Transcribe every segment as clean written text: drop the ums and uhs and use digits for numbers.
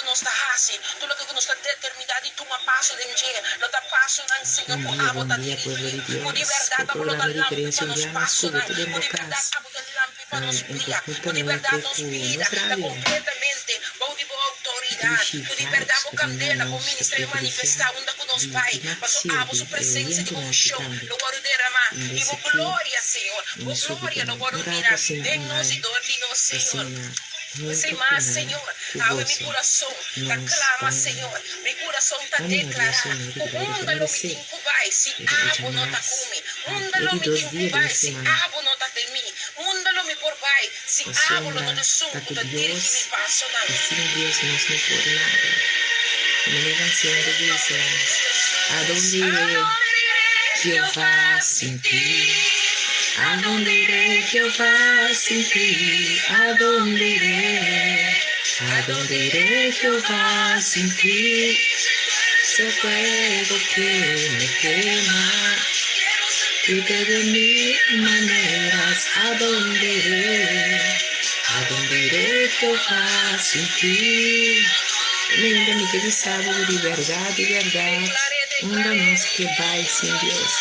nós está assim, tudo que nós está determinado e toma passo de dia, não está passo na Senhor por água está dirigir, por liberdade para botar lampi para nos passo, por liberdade para botar lampi para nos brilhar, por liberdade nos vida, está completamente, bom de boa autoridade, por liberdade para candela, para o ministério manifestar, onde que nós vai, para sua presença de bom show, no guardo derramar, e por glória, Senhor, por glória, no guardo mirar, de nós e de nós, Senhor. Sem mais, Senhor, abre meu coração, tá clama, Senhor, meu coração tá declarar, onde lo me tempo vai, se água não tá come, onde lo me tempo vai, se água não tá de mim, onde lo me por vai, se água não te suco, tá dele que me passa na E sin Dios no se puede nada. Como la canción que dice, ¿a dónde iré, Jehová, sin ti? ¿A dónde iré, Jehová, sin ti? ¿A dónde iré? ¿A dónde iré, Jehová, sin ti? Ese fuego que me quema y de mil maneras. ¿A dónde iré? ¿A dónde iré, Jehová, sin ti? Linda, mi querida, sabe de verdade, onde nós que vai sem Deus.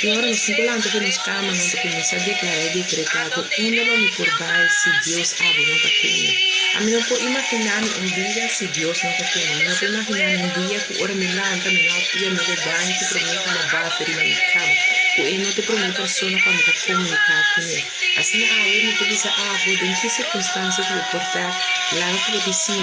E agora nos circulando pelos camas, nós começamos a declarar e decretar que onde não me por vai se Deus abre, não está comigo. A mim não pode imaginar dia se Deus não está comigo. Não pode imaginar dia que ora me lanta, me não ia me dar, que promete uma base e me cama. Ele não te promete pessoa para me comunicar com ele. Assim, eu me diz, em que circunstâncias vou portar lá que eu disse, é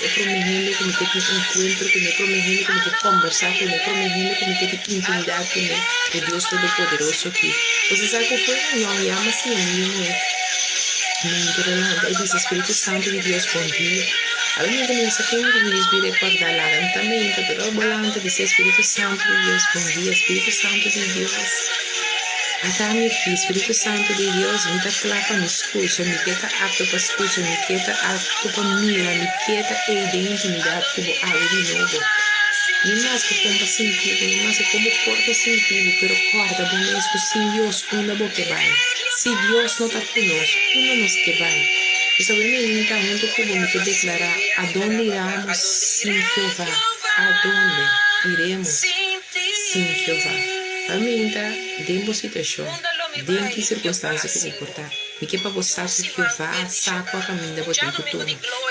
prometendo que me tenha encontro, que me prometendo que me tenha conversar com ele, prometendo que me tenha intimidade com ele, que Deus Todo-Poderoso aqui. Você sabe que foi um llama assim, ele diz, Espírito Santo de Deus, bom dia. A mim também só tem que me dizer recordar lá também, pero volante dice Espírito Santo de Deus, bom dia, Espírito Santo de Deus. Atame aqui, Espírito Santo de Deus, me dá claro para me escutar, me queda apto para escutar, me queda apto para mirar, me queda de intimidade que vou abrir de novo. Não mais que como sentido, não mais que como corpo sentido, pero corda bom mesmo, sem Deus, onde vou que vai? Se Deus não está conosco, onde nos que vai? Essa menina junto comigo me quer declarar aonde iremos sem Jeová, aonde iremos sem Jeová. A menina, dentro situação, dentro de circunstâncias que vou portar, me quer para você que Jeová sabe qual caminho da botar que tudo,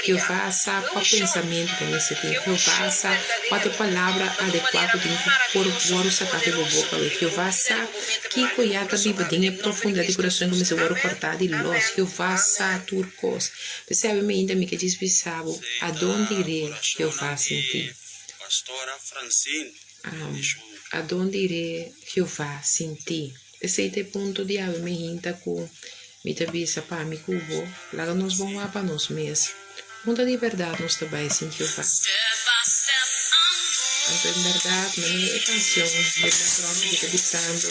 Jeová sabe qual pensamento que você tem, Jeová sabe qual palavra adequada tem por o sacar de boca, Jeová sabe que coiata bibadinha profunda de coração que você vai cortar de los, Jeová sabe turcos. Percebe menina me quer dizer sabe aonde irei Jeová sem ti. Pastora Francine. Aonde irei Jeová sem ti? Esse é o ponto de ave me hinta com me tabisa para me cubo, lá nós vamos lá para nós mesmos. Onde de verdade nós trabalhamos sem Jeová. Então, em verdade, na minha canção, de pronto que está ditando.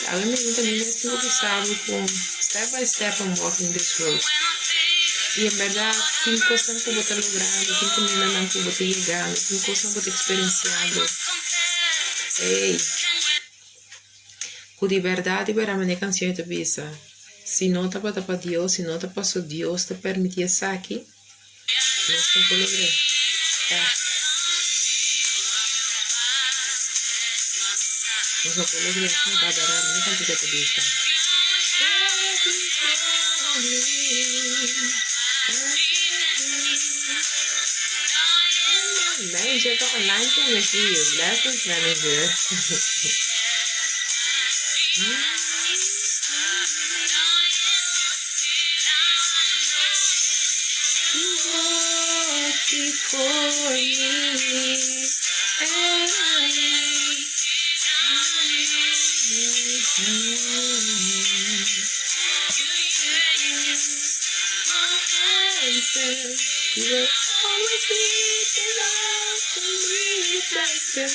A minha hinta me tudo sabe com step by step I'm walking this road. E em verdade, tem coisas que eu vou estar logrando, tem coisas que eu vou estar chegando, tem coisas que eu vou estar experienciando. Ei, com de verdade, para a minha canção é bisa. Se não está para Deus, se não está para só Deus, te permitir estar aqui, não estou para lograr. Não estou para lograr, não vai dar a minha canção é bisa. Manager có online cái người kia dùng đó cái manager. You will always be the love for me, precious.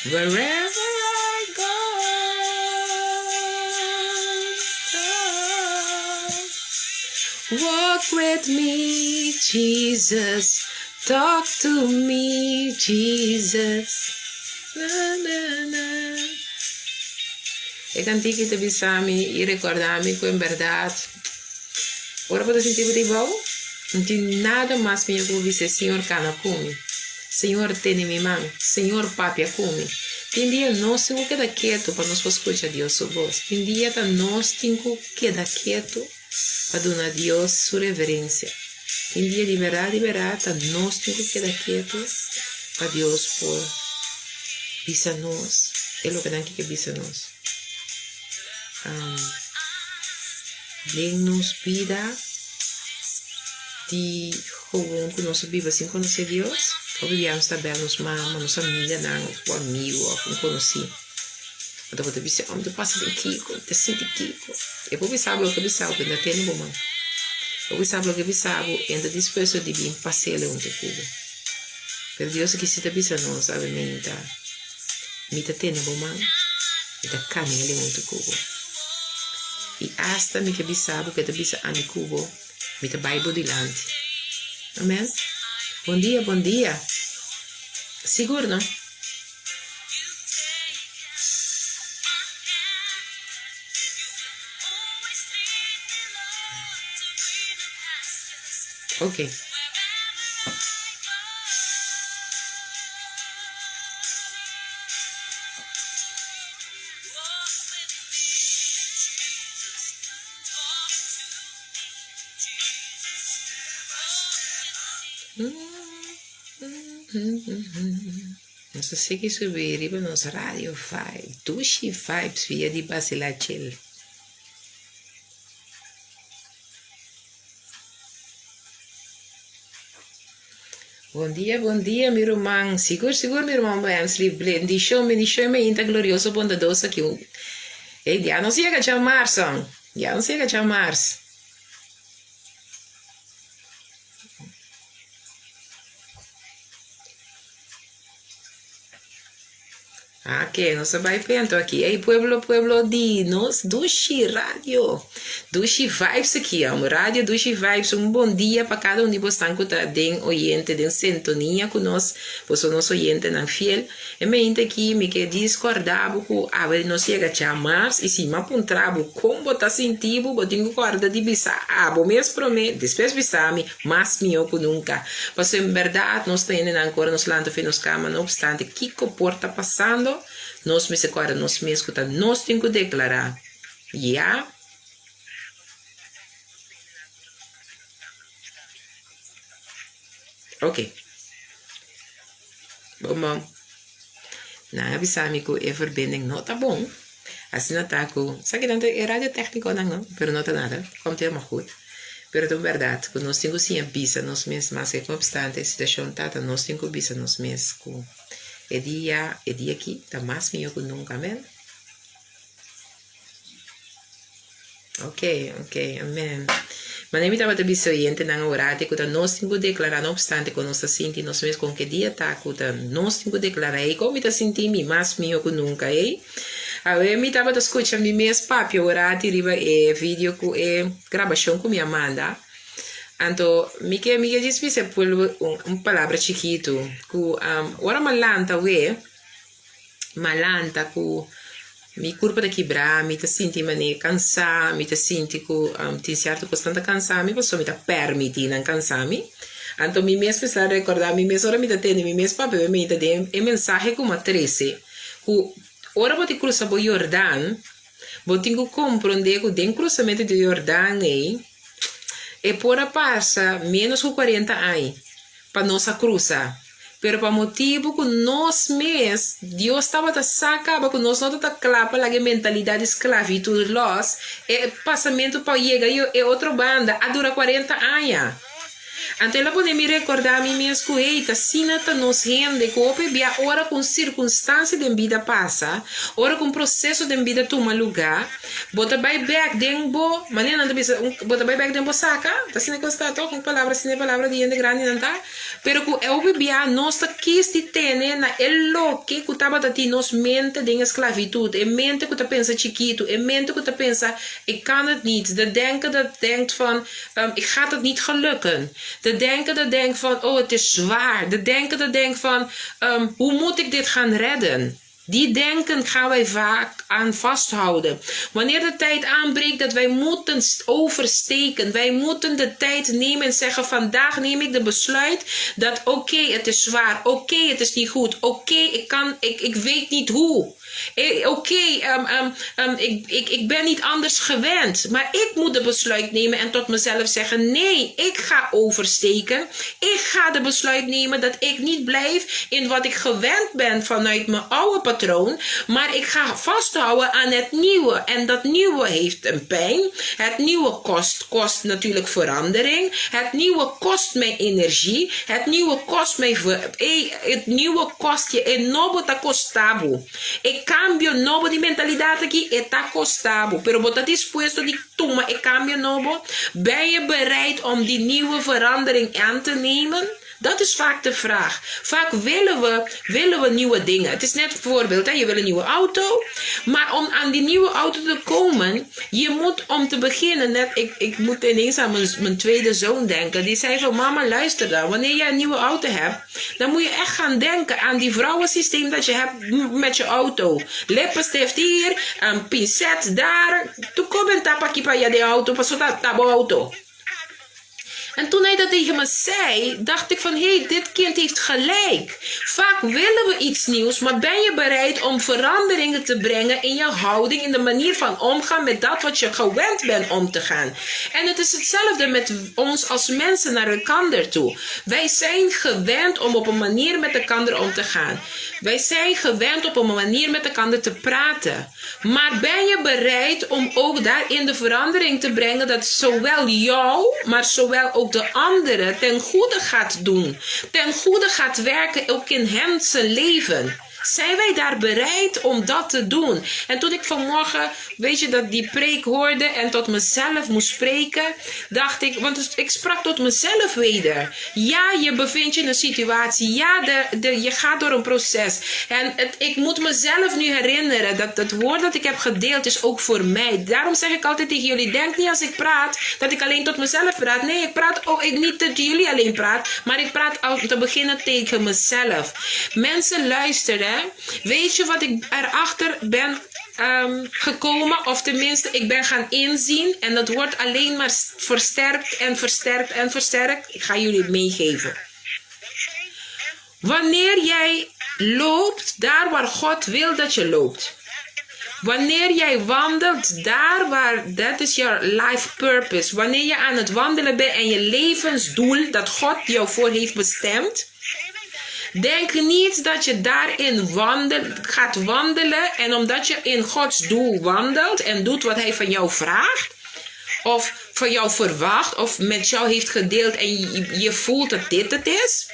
Wherever I go, walk with me, Jesus. Talk to me, Jesus. Na, na, na. E cantichi te bisami e ricordarmi che in verdade Ora para sentir de bom, não tem nada mais minha que dizer, Senhor, cana come. Senhor, tem minha mão. Senhor, papi, come. Tem dia nós temos que quedar quieto para nós escutar Deus sua voz. Tem dia que nós temos que quedar quieto para dar a Deus sua reverência. Tem dia de verdade, nós temos que quedar quieto para Deus por bisa nós. É o que não quer bisa nós. Dê-nos vida de como que nós vivemos sem conhecer Deus. Ou vivíamos também nos mamães, nos família, o amigo, ou conheci. Então, você disse, onde passa de Kiko, te sente Kiko. E depois sabe o que sabe, ainda tem no momento. Depois sabe o que sabe, ainda disposto de vir passear onde Cuba. Pero Deus que se te bisa não sabe menita. Mita tem no momento, mita caminha onde Cuba. E hasta me que sabe que te bisa a Cuba, mita Bible dilante. Amém? Bom dia, bom dia. Seguro, não? Ok. Nós segue subir para nossa rádio Vibe, Tushi Vibes via de Basilachel. Bom dia, meu irmão. Seguro, meu irmão. Deixou-me ainda glorioso, bondadoso aqui. Já não sei o que chamar, son. Já não sei o que chamar. Ok, nós vai pento aqui. Aí, pueblo de nós, Dushi Radio. Dushi Vibes aqui, ó. Rádio Dushi Vibes. Bom dia para cada de vocês que está den oyente, den sintonia com nós. Você nosso oyente não fiel. E me ainda aqui, me que discordava com a ver nós chega a chamar. E se me apontrava como está sentindo, eu tenho guarda de bisa. Bo mesmo promete, depois bisa-me, mais melhor que nunca. Mas em verdade, nós temos agora nos landos nos cama, não obstante, que porta passando. Nós me agora, nós me escuta, nós temos que declarar. Já? Ok. Bom. Na avisar-me que a verbinding não está bom. Assim não está com... Sabe que não é rádio técnico, não? Pero não está nada. Como tem uma coisa. Pero é verdade, que nós temos sim a bisa, nós mesmos, mas que obstante a situação está, nós temos bisa, nós mesmos. É dia aqui, está mais melhor que nunca, amém? Ok, amém. Mas nem me estava te bisoiente na orate, que nós temos que declarar, não obstante, que nós sentimos, nós mesmos com que dia está, que nós temos que declarar, e como está sentindo mais melhor que nunca, a ver, me estava escutando me mesmo papi orate, riba vídeo, gravação com minha manda. Então, me diz por palavra chiquito, que ora malanta que mi curva da quebrar, me tá sentindo me cansar, me tá sentindo que tem certo constante cansar, me passou me tá permitindo cansar-me. Então, me mesmo precisa recordar, me mesmo ora me tá tendo, me mesmo papel, me tá dando mensagem como a 13, que ora vou te cruzar o Jordão, vou ter que compreender que dentro do cruzamento do Jordão, e por passa menos que 40 anos para nossa cruzar. Pero para motivo que nós mesmos, Deus estava a sacar, que nós não está claro para a mentalidade de esclavitud, nós, e passamento para chegar e outra banda, a dura 40 anos. Então, ela pode me recordar a mim mesmo que, eita, assim não nos rende, que a hora com circunstância de vida passa, hora com processo de vida toma lugar, bota vai back dentro, maneira não bisa, bota vai back dentro saca, tá sendo que está com palavra, sem palavra de gente grande não tá, pero que eu bebia nossa quis de ter, na lo que tava dati nos mente de esclavitud, e mente que tá pensa chiquito, e mente que tá pensa, ik kan het niet, de denken dat denkt van, ik gaat het niet gelukken. De denken dat denkt van, oh het is zwaar. De denken dat denkt van, hoe moet ik dit gaan redden? Die denken gaan wij vaak aan vasthouden. Wanneer de tijd aanbreekt dat wij moeten oversteken. Wij moeten de tijd nemen en zeggen, vandaag neem ik de besluit dat oké, het is zwaar. Oké, het is niet goed. Oké, ik weet niet hoe. Ik ben niet anders gewend. Maar ik moet de besluit nemen en tot mezelf zeggen, nee, ik ga oversteken. Ik ga de besluit nemen dat ik niet blijf in wat ik gewend ben vanuit mijn oude patroon. Maar ik ga vasthouden aan het nieuwe. En dat nieuwe heeft een pijn. Het nieuwe kost natuurlijk verandering. Het nieuwe kost mij energie. Het nieuwe kost mij... Het nieuwe kost je enorm te costabu. Cambio novo di mentalidade aqui está costado. Pero botar disposto de toma e cambio novo. Ben je bereid om die nieuwe verandering aan te nemen? Dat is vaak de vraag. Vaak willen we nieuwe dingen. Het is net een voorbeeld. Hè? Je wil een nieuwe auto. Maar om aan die nieuwe auto te komen. Je moet om te beginnen. Ik moet ineens aan mijn tweede zoon denken. Die zei van mama luister dan. Wanneer je een nieuwe auto hebt. Dan moet je echt gaan denken aan die vrouwensysteem dat je hebt met je auto. Lippenstift hier. Een pincet daar. Toen kom je een tapakje bij je de auto. Pas op dat auto. En toen hij dat tegen me zei, dacht ik van, hé, dit kind heeft gelijk. Vaak willen we iets nieuws, maar ben je bereid om veranderingen te brengen in je houding, in de manier van omgaan met dat wat je gewend bent om te gaan. En het is hetzelfde met ons als mensen naar elkaar toe. Wij zijn gewend om op een manier met elkaar om te gaan. Wij zijn gewend op een manier met elkaar te praten. Maar ben je bereid om ook daarin de verandering te brengen dat zowel jou, maar zowel ook de anderen ten goede gaat doen. Ten goede gaat werken ook in hen zijn leven. Zijn wij daar bereid om dat te doen? En toen ik vanmorgen, weet je, dat die preek hoorde en tot mezelf moest spreken, dacht ik, want ik sprak tot mezelf weder. Ja, je bevindt je in een situatie. Ja, je gaat door een proces. En ik moet mezelf nu herinneren dat het woord dat ik heb gedeeld is ook voor mij. Daarom zeg ik altijd tegen jullie, denk niet als ik praat, dat ik alleen tot mezelf praat. Nee, ik praat ook niet dat jullie alleen praat, maar ik praat al te beginnen tegen mezelf. Mensen luisteren. Weet je wat ik erachter ben gekomen? Of tenminste, ik ben gaan inzien. En dat wordt alleen maar versterkt en versterkt en versterkt. Ik ga jullie het meegeven. Wanneer jij loopt daar waar God wil dat je loopt. Wanneer jij wandelt daar waar, dat is je life purpose. Wanneer je aan het wandelen bent en je levensdoel dat God jou voor heeft bestemd. Denk niet dat je daarin gaat wandelen en omdat je in Gods doel wandelt en doet wat hij van jou vraagt of van jou verwacht of met jou heeft gedeeld en je voelt dat dit het is,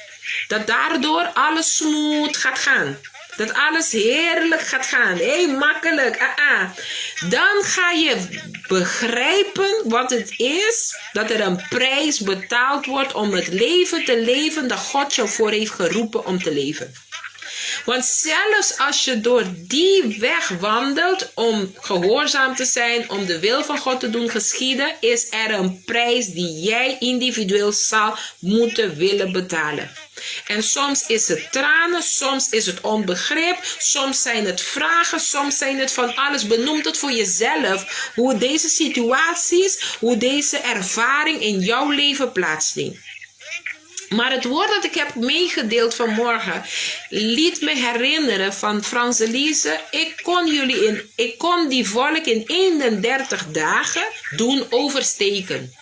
dat daardoor alles smooth gaat gaan. Dat alles heerlijk gaat gaan. Hé, makkelijk. Dan ga je begrijpen wat het is. Dat er een prijs betaald wordt om het leven te leven dat God jou voor heeft geroepen om te leven. Want zelfs als je door die weg wandelt om gehoorzaam te zijn, om de wil van God te doen geschieden, is er een prijs die jij individueel zal moeten willen betalen. En soms is het tranen, soms is het onbegrip, soms zijn het vragen, soms zijn het van alles. Benoem het voor jezelf, hoe deze situaties, hoe deze ervaring in jouw leven plaatsvindt. Maar het woord dat ik heb meegedeeld vanmorgen liet me herinneren van Frans Elise. Ik kon die volk in 31 dagen doen oversteken.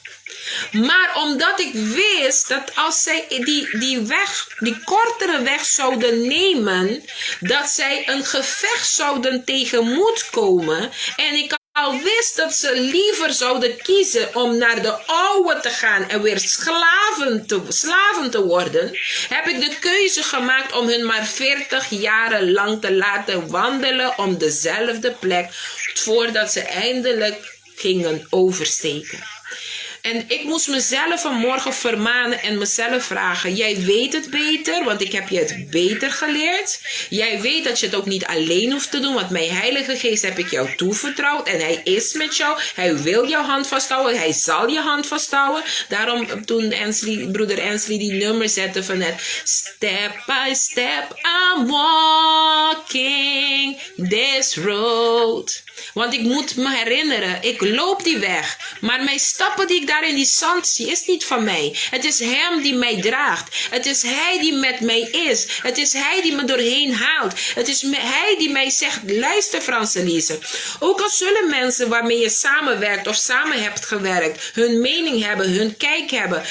Maar omdat ik wist dat als zij die kortere weg zouden nemen, dat zij een gevecht zouden tegemoet komen. En ik al wist dat ze liever zouden kiezen om naar de oude te gaan en weer slaven te worden, heb ik de keuze gemaakt om hun maar 40 jaren lang te laten wandelen om dezelfde plek, voordat ze eindelijk gingen oversteken. En ik moest mezelf vanmorgen vermanen en mezelf vragen. Jij weet het beter, want ik heb je het beter geleerd. Jij weet dat je het ook niet alleen hoeft te doen, want mijn Heilige Geest heb ik jou toevertrouwd. En hij is met jou. Hij wil jouw hand vasthouden. Hij zal je hand vasthouden. Daarom toen broeder Ensley die nummer zette van het Step by step I'm walking this road. Want ik moet me herinneren, ik loop die weg. Maar mijn stappen die ik daar in die zand zie, is niet van mij. Het is hem die mij draagt. Het is hij die met mij is. Het is hij die me doorheen haalt. Het is hij die mij zegt, luister Franselise. Ook al zullen mensen waarmee je samenwerkt of samen hebt gewerkt, hun mening hebben, hun kijk hebben,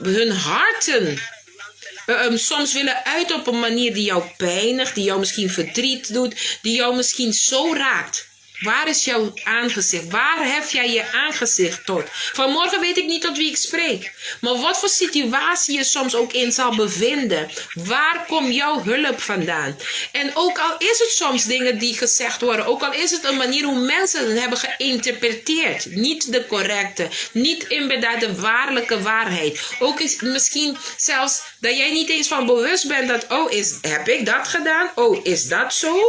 hun harten soms willen uit op een manier die jou pijnigt, die jou misschien verdriet doet, die jou misschien zo raakt. Waar is jouw aangezicht? Waar hef jij je aangezicht tot? Vanmorgen weet ik niet tot wie ik spreek. Maar wat voor situatie je soms ook in zal bevinden. Waar komt jouw hulp vandaan? En ook al is het soms dingen die gezegd worden. Ook al is het een manier hoe mensen het hebben geïnterpreteerd. Niet de correcte. Niet inderdaad de waarlijke waarheid. Ook is misschien zelfs dat jij niet eens van bewust bent dat. Oh, heb ik dat gedaan? Oh, is dat zo?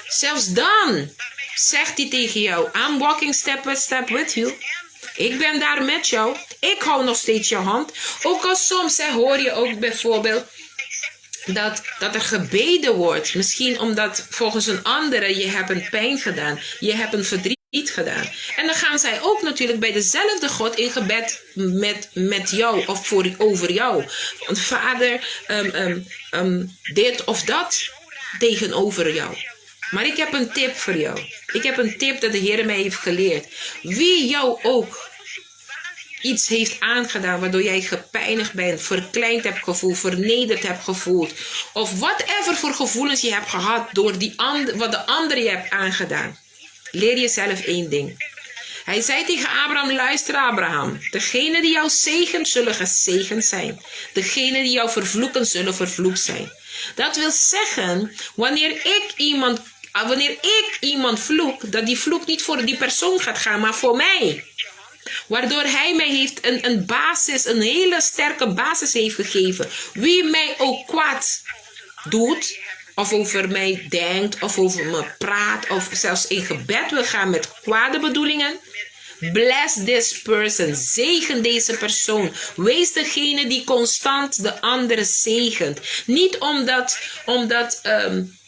Zelfs dan zegt hij tegen jou, I'm walking step by step with you. Ik ben daar met jou. Ik hou nog steeds jouw hand. Ook al soms hoor je ook bijvoorbeeld dat er gebeden wordt. Misschien omdat volgens een andere je hebt een pijn gedaan. Je hebt een verdriet gedaan. En dan gaan zij ook natuurlijk bij dezelfde God in gebed met jou of over jou. Want Vader, dit of dat tegenover jou. Maar ik heb een tip voor jou. Ik heb een tip dat de Heer mij heeft geleerd. Wie jou ook iets heeft aangedaan waardoor jij gepijnigd bent, verkleind hebt gevoeld, vernederd hebt gevoeld. Of whatever voor gevoelens je hebt gehad door wat de ander je hebt aangedaan. Leer jezelf één ding. Hij zei tegen Abraham, luister Abraham. Degenen die jou zegenen zullen gezegend zijn. Degenen die jou vervloeken zullen vervloekt zijn. Dat wil zeggen, wanneer ik iemand vloek, dat die vloek niet voor die persoon gaat gaan, maar voor mij. Waardoor hij mij heeft een basis, een hele sterke basis heeft gegeven. Wie mij ook kwaad doet, of over mij denkt, of over me praat, of zelfs in gebed wil gaan met kwade bedoelingen. Bless this person. Zegen deze persoon. Wees degene die constant de andere zegent. Niet omdat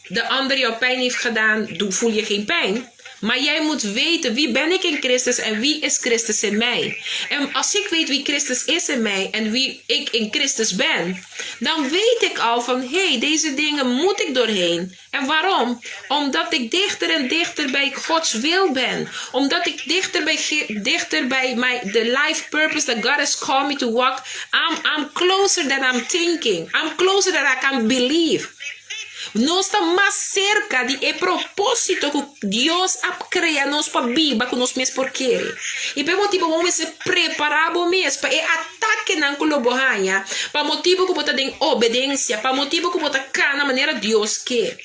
de ander jou pijn heeft gedaan, voel je geen pijn. Maar jij moet weten, wie ben ik in Christus en wie is Christus in mij? En als ik weet wie Christus is in mij en wie ik in Christus ben, dan weet ik al van, deze dingen moet ik doorheen. En waarom? Omdat ik dichter en dichter bij Gods wil ben. Omdat ik dichter bij the life purpose that God has called me to walk. I'm closer than I'm thinking. I'm closer than I can believe. No está más cerca de el propósito que Dios ha creado nos para viva que nos mes por querer. E por motivo vamos se preparar bom mês para ataque na colobohanha, para motivo que bota den obediência, para motivo que bota cá na maneira Deus quer.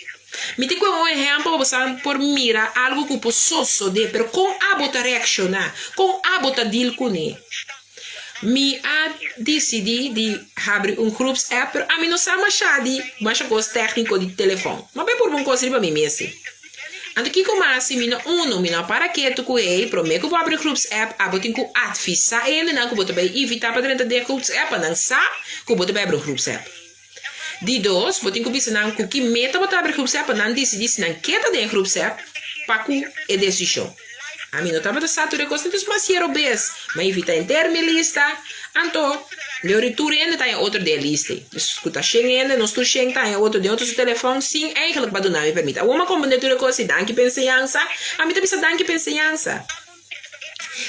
Me digo um exemplo por mira algo que posso de, pero com a bota reaccionar, com a bota deal com ele. Mi a decidi de abrir groepsapp, pero a mim não sabe mais coisa técnico de telefone. Mas bem por um coisa para mim mesmo. Anto que comece, mina para que tu coei, prometo que vou abrir groepsapp, abo tem que advisar ele, não que vou também evitar para dentro de groepsapp, não sabe que vou também abrir groepsapp. De dois, vou ter que pensar não que meta vou abrir groepsapp, não decidi se não quer de groepsapp, para que é decisão. A mim não estava de satura coisa dos maciero bes, mas evita inter minha lista, anto meu retur ainda tá em outro de lista. Escuta chega ainda, nós tu chega tá em outro de outro telefone, sim, eigenlijk para donar me permite. Uma combinatura coisa danke pensança, a mim também danke pensança.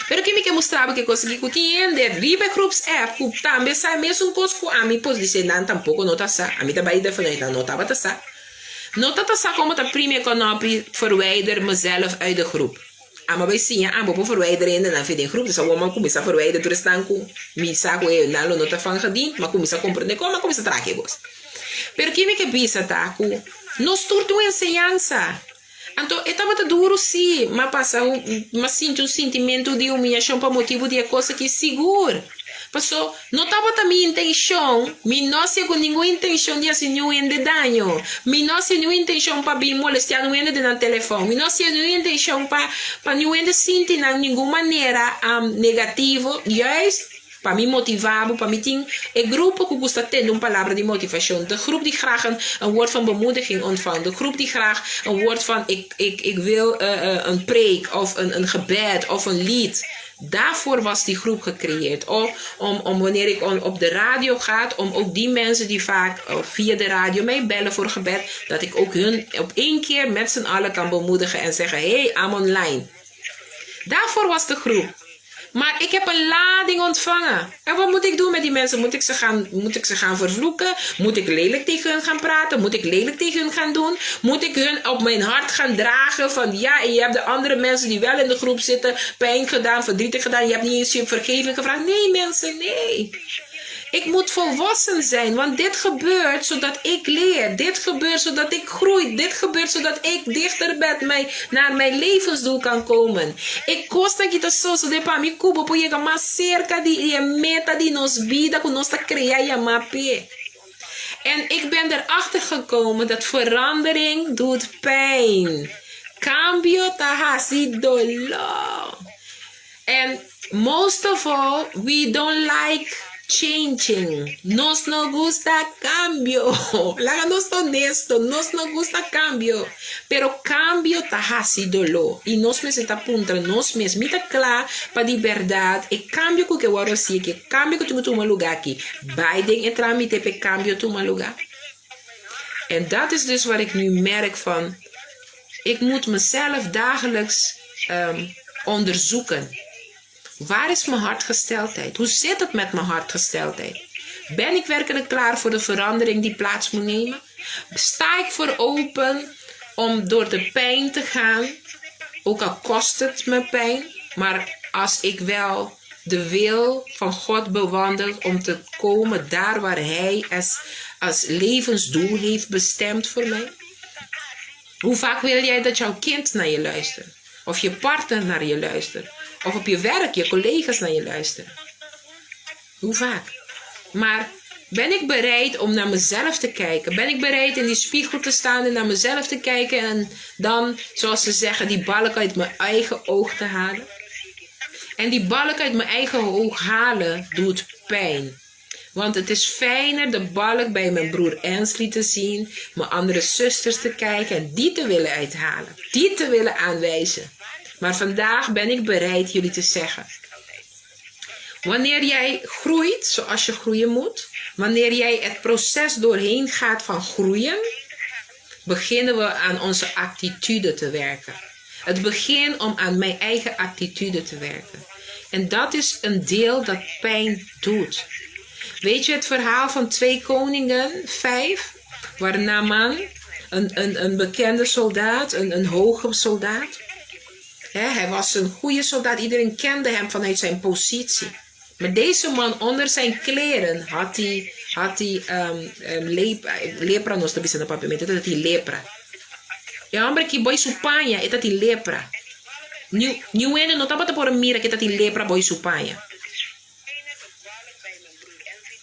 Pero que me que mostrava que consegui que tinha de riba groups app, que também sai mesmo coisa que a mim pode dizer não tampouco não tá sa. A mim também de falei não tava tá sa. Não tá sa como tá primeiro knopje verwijder mezelf uit de groep. Maar wij zien ja, aan verwijderen en dan vind je een groep. Dus een man komt a verwijderen door de stanco. Misaco e nalo nota van gediend, maar kom eens a comprender como, kom eens a traquegos. Pero que me que bisa taco? Nos turto enseñanza. Então, estava te duro sim, mas passa, mas sinto um sentimento de humilhação por motivo de coisa que é seguro. Passou, não estava a minha intenção, não sei com nenhuma intenção de fazer nenhum de dano, não sei nenhuma intenção para me molestar nenhum de no telefone, não sei nenhuma intenção para nenhum de sentir de nenhuma maneira negativo, juist para me motivar, para me ter een groep que gosta tendo uma palavra de motivação, de groep die graag een woord van bemoediging ontvangt, de groep die graag een woord van ik wil een preek of een gebed of een lied. Daarvoor was die groep gecreëerd. Om wanneer ik op de radio ga, om ook die mensen die vaak via de radio mij bellen voor gebed, dat ik ook hun op één keer met z'n allen kan bemoedigen en zeggen, hey, I'm online. Daarvoor was de groep. Maar ik heb een lading ontvangen. En wat moet ik doen met die mensen? Moet ik ze gaan vervloeken? Moet ik lelijk tegen hun gaan praten? Moet ik lelijk tegen hun gaan doen? Moet ik hun op mijn hart gaan dragen? Van ja, en je hebt de andere mensen die wel in de groep zitten pijn gedaan, verdrietig gedaan. Je hebt niet eens je vergeving gevraagd. Nee mensen, nee. Ik moet volwassen zijn, want dit gebeurt zodat ik leer. Dit gebeurt zodat ik groei. Dit gebeurt zodat ik dichter naar mijn levensdoel kan komen. Ik kost dat je dat zo de pa mi kubo po je maar cerca die meta die nos vida con nos crea ya mape. En ik ben erachter gekomen dat verandering doet pijn. Cambio tahasi dolor. And most of all, we don't like changing. Nos no gusta cambio. Láganos honesto. Nos no gusta cambio. Pero cambio tahasi dolor. Y nos me senta punta. Nos me esmita klaar para die verdade. E cambio que eu oro si. Que cambio que tu me lugar aqui. Biden en tramite pe cambio tu me lugar. En dat is dus wat ik nu merk van. Ik moet mezelf dagelijks onderzoeken. Waar is mijn hartgesteldheid? Hoe zit het met mijn hartgesteldheid? Ben ik werkelijk klaar voor de verandering die plaats moet nemen? Sta ik voor open om door de pijn te gaan? Ook al kost het me pijn. Maar als ik wel de wil van God bewandel om te komen daar waar Hij als levensdoel heeft bestemd voor mij. Hoe vaak wil jij dat jouw kind naar je luistert? Of je partner naar je luistert? Of op je werk, je collega's naar je luisteren. Hoe vaak? Maar ben ik bereid om naar mezelf te kijken? Ben ik bereid in die spiegel te staan en naar mezelf te kijken en dan, zoals ze zeggen, die balk uit mijn eigen oog te halen? En die balk uit mijn eigen oog halen doet pijn. Want het is fijner de balk bij mijn broer Ensley te zien, mijn andere zusters te kijken en die te willen uithalen. Die te willen aanwijzen. Maar vandaag ben ik bereid jullie te zeggen. Wanneer jij groeit zoals je groeien moet. Wanneer jij het proces doorheen gaat van groeien. Beginnen we aan onze attitude te werken. Het begin om aan mijn eigen attitude te werken. En dat is een deel dat pijn doet. Weet je het verhaal van 2 Koningen 5? Waar Naaman, een bekende soldaat, een hoge soldaat. Hij was een goede soldaat. Iedereen kende hem vanuit zijn positie. Maar deze man onder zijn kleren had hij lepra. Nós estamos no papamento. Dat hij lepra. E hombre que boy supanha, dat hij lepra. Nieuw ene não estava por mira que dat hij lepra boy supanha.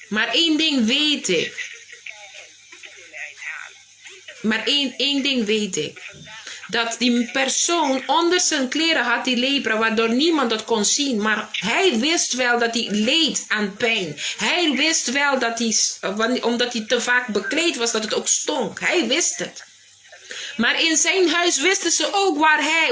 Maar één ding weet ik. Maar één ding weet ik. Dat die persoon onder zijn kleren had die lepra, waardoor niemand dat kon zien. Maar hij wist wel dat hij leed aan pijn. Hij wist wel dat hij, omdat hij te vaak bekleed was, dat het ook stonk. Hij wist het. Maar in zijn huis wisten ze ook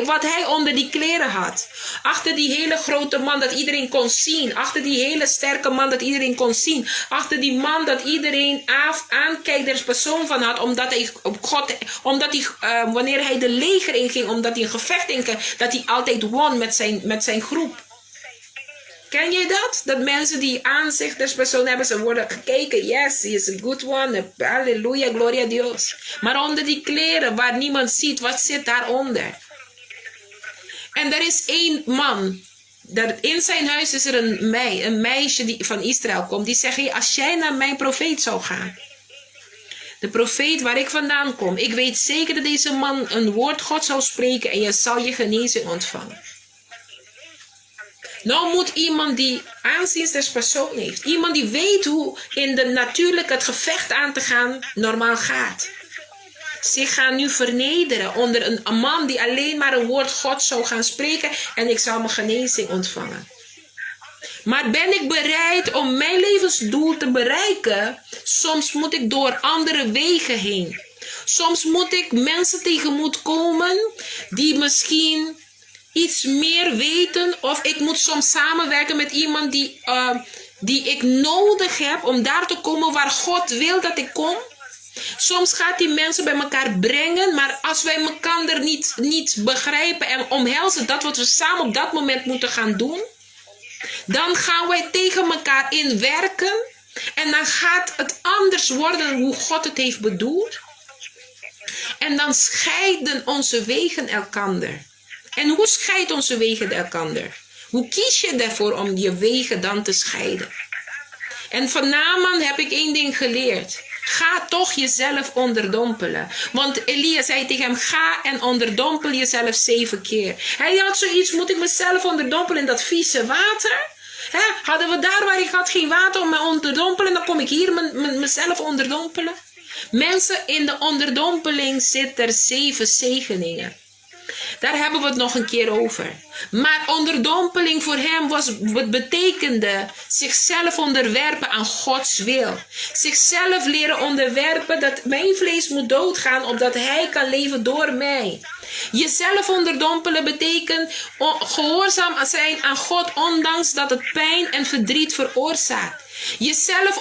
wat hij onder die kleren had. Achter die hele grote man dat iedereen kon zien. Achter die hele sterke man dat iedereen kon zien. Achter die man dat iedereen aankijkt er persoon van had. Omdat hij, wanneer hij de leger inging, omdat hij een gevecht inging, dat hij altijd won met zijn groep. Ken je dat? Dat mensen die aanzicht des persoon hebben, ze worden gekeken. Yes, he is a good one. Halleluja, gloria a Dios. Maar onder die kleren waar niemand ziet, wat zit daaronder? En er is 1 man. In zijn huis is er een meisje die van Israël komt. Die zegt, hey, als jij naar mijn profeet zou gaan. de profeet waar ik vandaan kom. Ik weet zeker dat deze man een woord God zou spreken en je zal je genezing ontvangen. Nou moet iemand die aanzien des persoon heeft. Iemand die weet hoe in de natuurlijk het gevecht aan te gaan normaal gaat. Zich gaan nu vernederen onder een man die alleen maar een woord God zou gaan spreken en ik zou mijn genezing ontvangen. Maar ben ik bereid om mijn levensdoel te bereiken? Soms moet ik door andere wegen heen. Soms moet ik mensen tegemoet komen die misschien iets meer weten. Of ik moet soms samenwerken met iemand die ik nodig heb om daar te komen waar God wil dat ik kom. Soms gaat die mensen bij elkaar brengen, maar als wij elkaar niet begrijpen en omhelzen dat wat we samen op dat moment moeten gaan doen, dan gaan wij tegen elkaar inwerken en dan gaat het anders worden hoe God het heeft bedoeld. En dan scheiden onze wegen elkander. En hoe scheidt onze wegen elkander? Hoe kies je ervoor om je wegen dan te scheiden? En van Naaman heb ik één ding geleerd. Ga toch jezelf onderdompelen. Want Elia zei tegen hem, ga en onderdompel jezelf 7 keer. Hij had zoiets, moet ik mezelf onderdompelen in dat vieze water? Hadden we daar waar ik had geen water om me onderdompelen, dan kom ik hier mezelf onderdompelen. Mensen, in de onderdompeling zitten er 7 zegeningen. Daar hebben we het nog een keer over. Maar onderdompeling voor hem betekende zichzelf onderwerpen aan Gods wil. Zichzelf leren onderwerpen dat mijn vlees moet doodgaan opdat hij kan leven door mij. Jezelf onderdompelen betekent gehoorzaam zijn aan God ondanks dat het pijn en verdriet veroorzaakt. Jezelf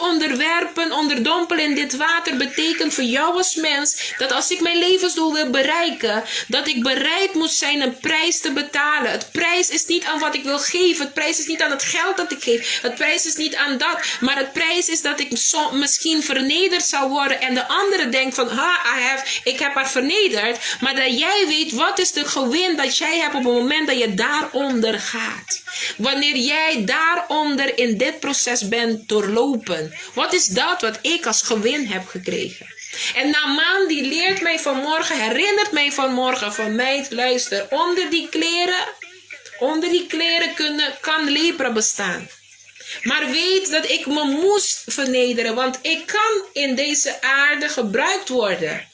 onderdompelen in dit water betekent voor jou als mens dat als ik mijn levensdoel wil bereiken, dat ik bereid moet zijn een prijs te betalen. Het prijs is niet aan wat ik wil geven. Het prijs is niet aan het geld dat ik geef. Het prijs is niet aan dat. Maar het prijs is dat ik misschien vernederd zou worden en de andere denkt van, ik heb haar vernederd. Maar dat jij weet wat is de gewin dat jij hebt op het moment dat je daaronder gaat. Wanneer jij daaronder in dit proces bent doorlopen. Wat is dat wat ik als gewin heb gekregen? En Naaman die leert mij vanmorgen, herinnert mij vanmorgen van mij, luister, onder die kleren kan lepra bestaan. Maar weet dat ik me moest vernederen, want ik kan in deze aarde gebruikt worden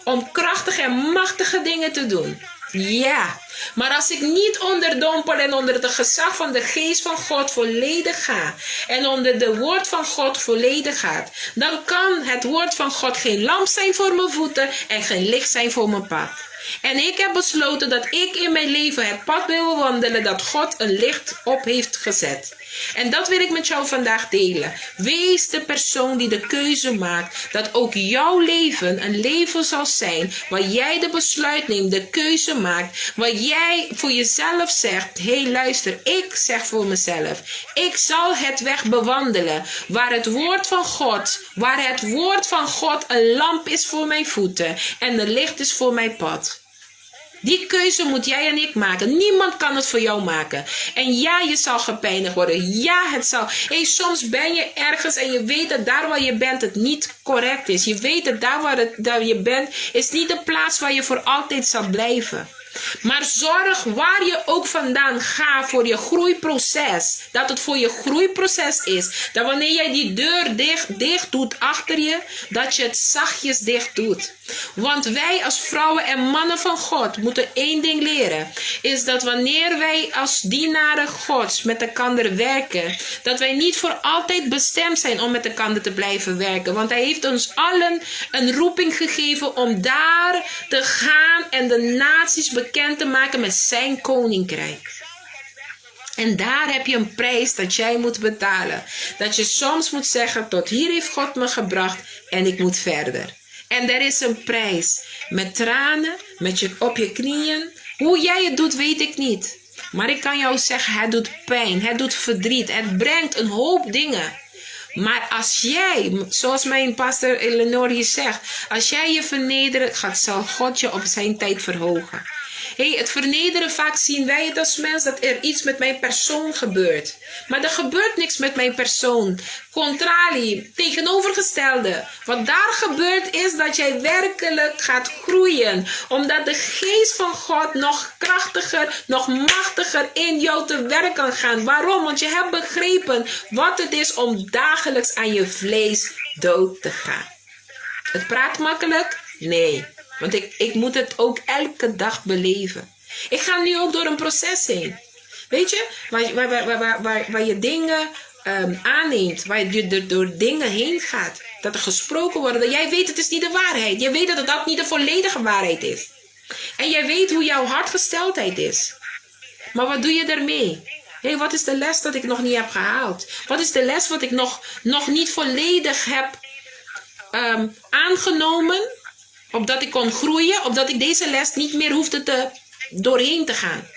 om krachtige en machtige dingen te doen. Ja, maar als ik niet onderdompel en onder het gezag van de geest van God volledig ga en onder de woord van God volledig gaat, dan kan het woord van God geen lamp zijn voor mijn voeten en geen licht zijn voor mijn pad. En ik heb besloten dat ik in mijn leven het pad wil wandelen dat God een licht op heeft gezet. En dat wil ik met jou vandaag delen. Wees de persoon die de keuze maakt dat ook jouw leven een leven zal zijn waar jij de besluit neemt, de keuze maakt, waar jij voor jezelf zegt, hé luister, ik zeg voor mezelf, ik zal het weg bewandelen waar het woord van God een lamp is voor mijn voeten en een licht is voor mijn pad. Die keuze moet jij en ik maken. Niemand kan het voor jou maken. En ja, je zal gepijnigd worden. Ja, het zal. Soms ben je ergens en je weet dat daar waar je bent het niet correct is. Je weet dat daar waar je bent is niet de plaats waar je voor altijd zal blijven. Maar zorg waar je ook vandaan gaat voor je groeiproces. Dat het voor je groeiproces is. Dat wanneer jij die deur dicht doet achter je, dat je het zachtjes dicht doet. Want wij als vrouwen en mannen van God moeten één ding leren. Is dat wanneer wij als dienaren Gods met elkaar werken, dat wij niet voor altijd bestemd zijn om met elkaar te blijven werken. Want hij heeft ons allen een roeping gegeven om daar te gaan en de naties bekend te maken met zijn koninkrijk. En daar heb je een prijs dat jij moet betalen. Dat je soms moet zeggen, tot hier heeft God me gebracht en ik moet verder. En er is een prijs. Met tranen, op je knieën. Hoe jij het doet, weet ik niet. Maar ik kan jou zeggen, het doet pijn, het doet verdriet. Het brengt een hoop dingen. Maar als jij, zoals mijn pastor Eleanor hier zegt, als jij je vernedert, zal God je op zijn tijd verhogen. Het vernederen, vaak zien wij het als mens dat er iets met mijn persoon gebeurt. Maar er gebeurt niks met mijn persoon. Contrarie, tegenovergestelde. Wat daar gebeurt is dat jij werkelijk gaat groeien. Omdat de geest van God nog krachtiger, nog machtiger in jou te werk kan gaan. Waarom? Want je hebt begrepen wat het is om dagelijks aan je vlees dood te gaan. Het praat makkelijk? Nee. Want ik moet het ook elke dag beleven. Ik ga nu ook door een proces heen. Weet je? Waar je dingen aanneemt. Waar je door dingen heen gaat. Dat er gesproken wordt. Dat jij weet het is niet de waarheid. Je weet dat het niet de volledige waarheid is. En jij weet hoe jouw hartgesteldheid is. Maar wat doe je ermee? Wat is de les dat ik nog niet heb gehaald? Wat is de les wat ik nog niet volledig heb aangenomen? Opdat ik kon groeien. Opdat ik deze les niet meer hoefde doorheen te gaan.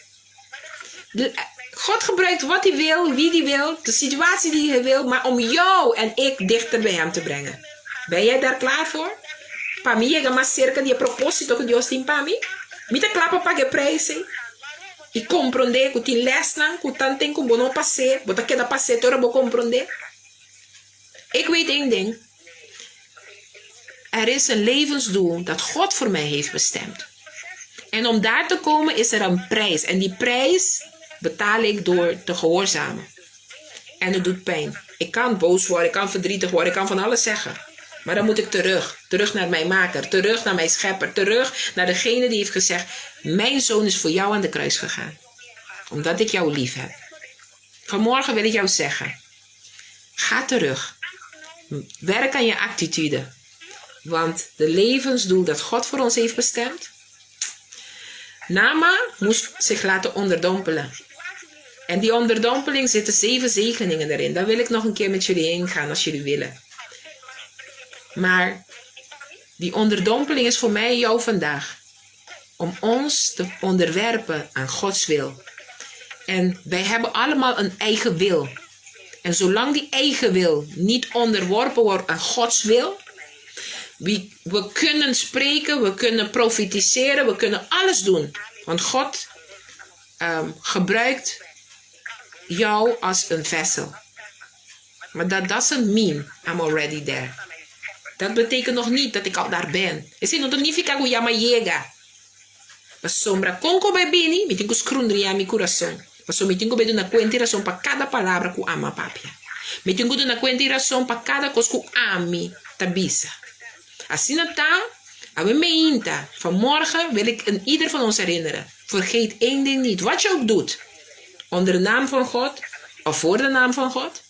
God gebruikt wat hij wil, wie hij wil, de situatie die hij wil. Maar om jou en ik dichter bij hem te brengen. Ben jij daar klaar voor? Pami, je gaat maar cerca die proposito que Dios tem para mim. Mita clapa para que prece. E compreender que tem les lang, que tanto com bono passe, bota que da passe tora bo compreender. Ik weet één ding. Er is een levensdoel dat God voor mij heeft bestemd. En om daar te komen is er een prijs. En die prijs betaal ik door te gehoorzamen. En het doet pijn. Ik kan boos worden, ik kan verdrietig worden, ik kan van alles zeggen. Maar dan moet ik terug. Terug naar mijn maker, terug naar mijn schepper, terug naar degene die heeft gezegd: mijn zoon is voor jou aan de kruis gegaan. Omdat ik jou lief heb. Vanmorgen wil ik jou zeggen: ga terug. Werk aan je attitude. Want de levensdoel dat God voor ons heeft bestemd. Nama moest zich laten onderdompelen. En die onderdompeling zitten 7 zegeningen erin. Daar wil ik nog een keer met jullie heen gaan als jullie willen. Maar die onderdompeling is voor mij en jou vandaag. Om ons te onderwerpen aan Gods wil. En wij hebben allemaal een eigen wil. En zolang die eigen wil niet onderworpen wordt aan Gods wil. We kunnen spreken, we kunnen profetiseren, we kunnen alles doen. Want God gebruikt jou als een vessel. Maar that doesn't mean I'm already there. Dat betekent nog niet dat ik al daar ben. Isso não significa que eu já chega. Mas sombra conco bebini, me tenho escrundria mi coração. Mas me tenho bedo na quantiração para cada palavra que ama papia. Me tenho bedo na quantiração para cada coisa que ami tabisa. Assim tá, we meinta. Vanmorgen wil ik ieder van ons herinneren. Vergeet één ding niet. Wat je ook doet. Onder de naam van God. Of voor de naam van God.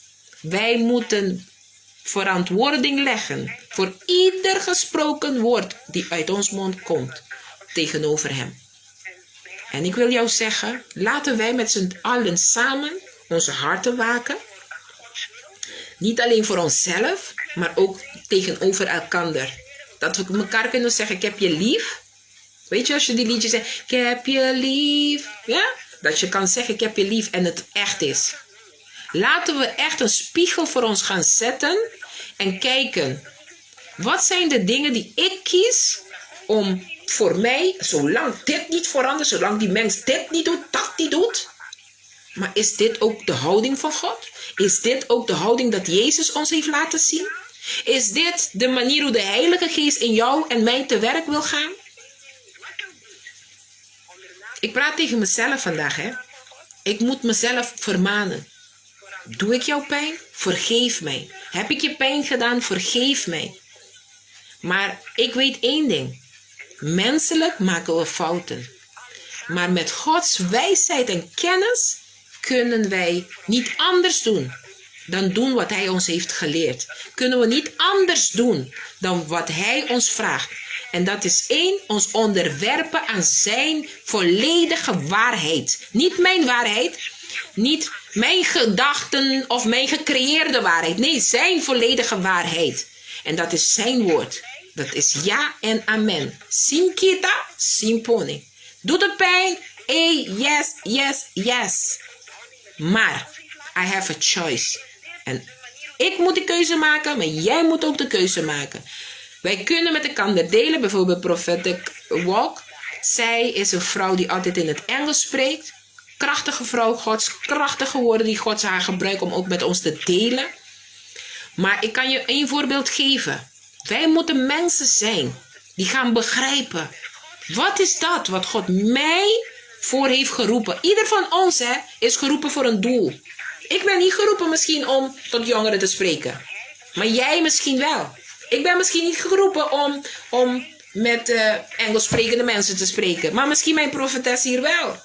Wij moeten verantwoording leggen. Voor ieder gesproken woord die uit ons mond komt. Tegenover hem. En ik wil jou zeggen. Laten wij met z'n allen samen onze harten waken. Niet alleen voor onszelf. Maar ook tegenover elkander. Dat we elkaar kunnen zeggen, ik heb je lief. Weet je, als je die liedjes zegt, ik heb je lief. Ja? Dat je kan zeggen, ik heb je lief en het echt is. Laten we echt een spiegel voor ons gaan zetten. En kijken, wat zijn de dingen die ik kies om voor mij, zolang dit niet verandert, zolang die mens dit niet doet, dat niet doet. Maar is dit ook de houding van God? Is dit ook de houding dat Jezus ons heeft laten zien? Is dit de manier hoe de Heilige Geest in jou en mij te werk wil gaan? Ik praat tegen mezelf vandaag, hè. Ik moet mezelf vermanen. Doe ik jou pijn? Vergeef mij. Heb ik je pijn gedaan? Vergeef mij. Maar ik weet één ding. Menselijk maken we fouten. Maar met Gods wijsheid en kennis kunnen wij niet anders doen dan doen wat Hij ons heeft geleerd. Kunnen we niet anders doen dan wat Hij ons vraagt. En dat is 1, ons onderwerpen aan zijn volledige waarheid. Niet mijn waarheid, niet mijn gedachten of mijn gecreëerde waarheid. Nee, zijn volledige waarheid. En dat is zijn woord. Dat is ja en amen. Sim kita, sim pone. Doet het pijn? Yes, yes, yes. Maar, I have a choice. En ik moet de keuze maken, maar jij moet ook de keuze maken. Wij kunnen met elkaar delen, bijvoorbeeld prophetic walk. Zij is een vrouw die altijd in het Engels spreekt. Krachtige vrouw Gods, krachtige woorden die God haar gebruikt om ook met ons te delen. Maar ik kan je één voorbeeld geven. Wij moeten mensen zijn die gaan begrijpen. Wat is dat wat God mij voor heeft geroepen? Ieder van ons is geroepen voor een doel. Ik ben niet geroepen misschien om tot jongeren te spreken. Maar jij misschien wel. Ik ben misschien niet geroepen om met Engels sprekende mensen te spreken. Maar misschien mijn profetes hier wel.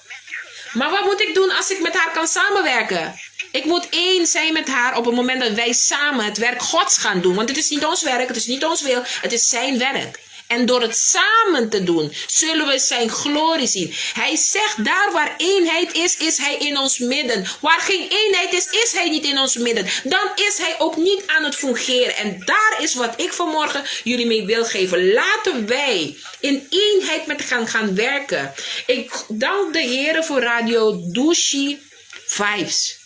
Maar wat moet ik doen als ik met haar kan samenwerken? Ik moet één zijn met haar op het moment dat wij samen het werk Gods gaan doen. Want het is niet ons werk, het is niet ons wil, het is zijn werk. En door het samen te doen, zullen we zijn glorie zien. Hij zegt, daar waar eenheid is hij in ons midden. Waar geen eenheid is hij niet in ons midden. Dan is hij ook niet aan het fungeren. En daar is wat ik vanmorgen jullie mee wil geven. Laten wij in eenheid met gaan werken. Ik dank de Heer voor Radio Douche Vibes.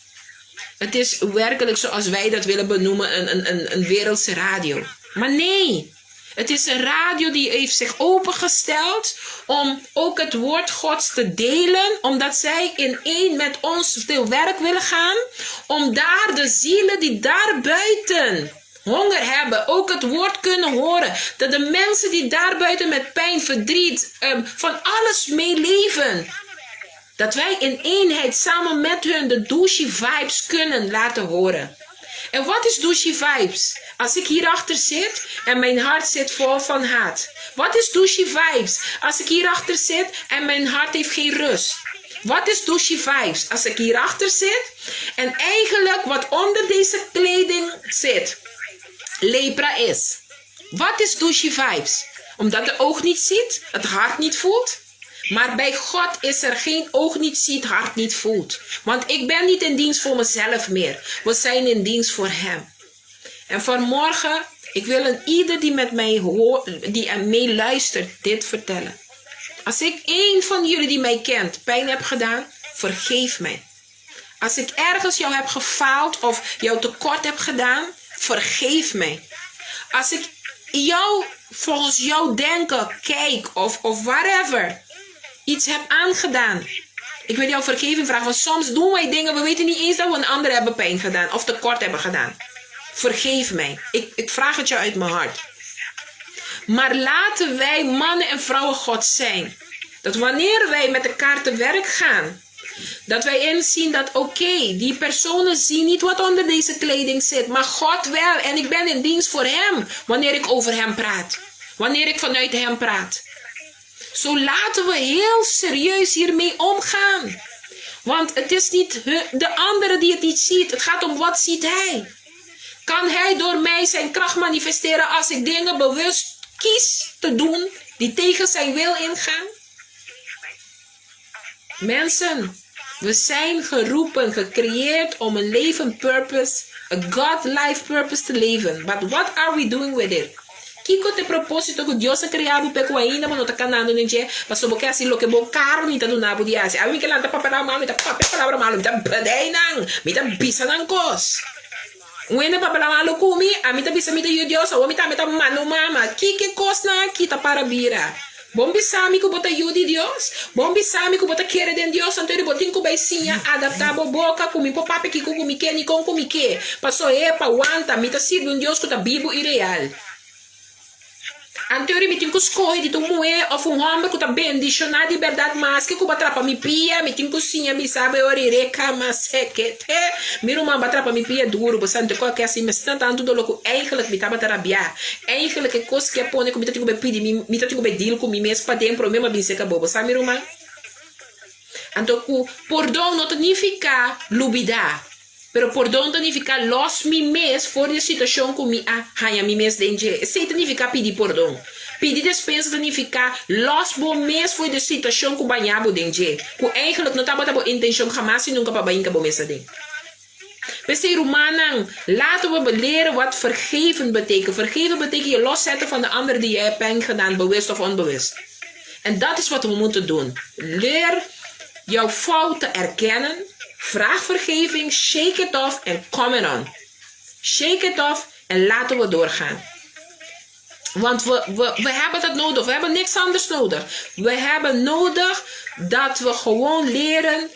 Het is werkelijk zoals wij dat willen benoemen, een wereldse radio. Maar nee. Het is een radio die heeft zich opengesteld om ook het woord Gods te delen. Omdat zij in één met ons te werk willen gaan. Om daar de zielen die daar buiten honger hebben ook het woord kunnen horen. Dat de mensen die daar buiten met pijn, verdriet, van alles meeleven. Dat wij in eenheid samen met hun de Douche Vibes kunnen laten horen. En wat is Douche Vibes? Als ik hierachter zit en mijn hart zit vol van haat. Wat is Douche Vibes? Als ik hierachter zit en mijn hart heeft geen rust. Wat is Douche Vibes? Als ik hierachter zit en eigenlijk wat onder deze kleding zit, lepra is. Wat is Douche Vibes? Omdat de oog niet ziet, het hart niet voelt. Maar bij God is er geen oog niet ziet, hart niet voelt. Want ik ben niet in dienst voor mezelf meer. We zijn in dienst voor Hem. En vanmorgen, ik wil aan ieder die met mij hoort, die aan mij luistert, dit vertellen. Als ik één van jullie die mij kent pijn heb gedaan, vergeef mij. Als ik ergens jou heb gefaald of jou tekort heb gedaan, vergeef mij. Als ik jou volgens jouw denken, kijk of whatever, iets heb aangedaan. Ik wil jou vergeving vragen, want soms doen wij dingen, we weten niet eens dat we een ander hebben pijn gedaan of tekort hebben gedaan. Vergeef mij. Ik vraag het jou uit mijn hart. Maar laten wij mannen en vrouwen God zijn. Dat wanneer wij met elkaar te werk gaan, dat wij inzien dat die personen zien niet wat onder deze kleding zit, maar God wel. En ik ben in dienst voor Hem wanneer ik over Hem praat. Wanneer ik vanuit Hem praat. Zo laten we heel serieus hiermee omgaan. Want het is niet de andere die het niet ziet. Het gaat om wat ziet Hij. Kan Hij door mij zijn kracht manifesteren als ik dingen bewust kies te doen die tegen zijn wil ingaan? Mensen, we zijn geroepen, gecreëerd om een leven purpose, een God-life purpose te leven. But what are we doing with it? Kiko te propósito que Dios ha creado peco ainda, mas não tá canando ninguém. Mas só porque assim lo que bo caro ni tá do nabo de asi. Aí que lá tá papel mal, tá papel palavra mal, tá badai nang, me tá bisa nang kos. Uena papel mal kumi, a me tá bisa me tá Dios, ou me tá mano mama. Que kos na kita para bira. Bom bisami ko bota yudi Dios. Bom bisami ko bota querer de Dios, anterior botin ko baisinha, adaptar boca kumi po pape que kumi que ni com kumi que. Passou epa wanta, me tá sirve Dios ko tá bibo irreal. Anterior me tinha que escolher de tu mulher ou um homem que está bendicionado de verdade, mas que cuba trapa me pia, me tinha que cozinhar, me sabe orire cama sequete, me não manda trapa me pia duro, você não tem qualquer assim, mas tanto tanto do louco, eigenlijk me tava terabiar, eigenlijk que coisa que é pôr, me tinha que pedir, me tinha que pedir com me mesmo para ter um problema bem seca bobo, sabe meu irmão? Então, perdão não significa lubidar. Pero perdão significa los mimes for de situação com mi a mi mes dentro. Isso significa pedir perdão. Pedir despensa significa los bomes for de situação com banhabo dentro. Que eigenlijk não estava com intenção jamais e nunca para banhar com mesa dentro. Beste Romanen, laten we leren wat vergeven betekent. Vergeven betekent je loszetten van de ander die je hebt pijn gedaan, bewust of onbewust. En dat is wat we moeten doen. Leer jouw fouten erkennen. Vraag vergeving, shake it off en come on. Shake it off en laten we doorgaan. Want we hebben dat nodig. We hebben niks anders nodig. We hebben nodig dat we gewoon leren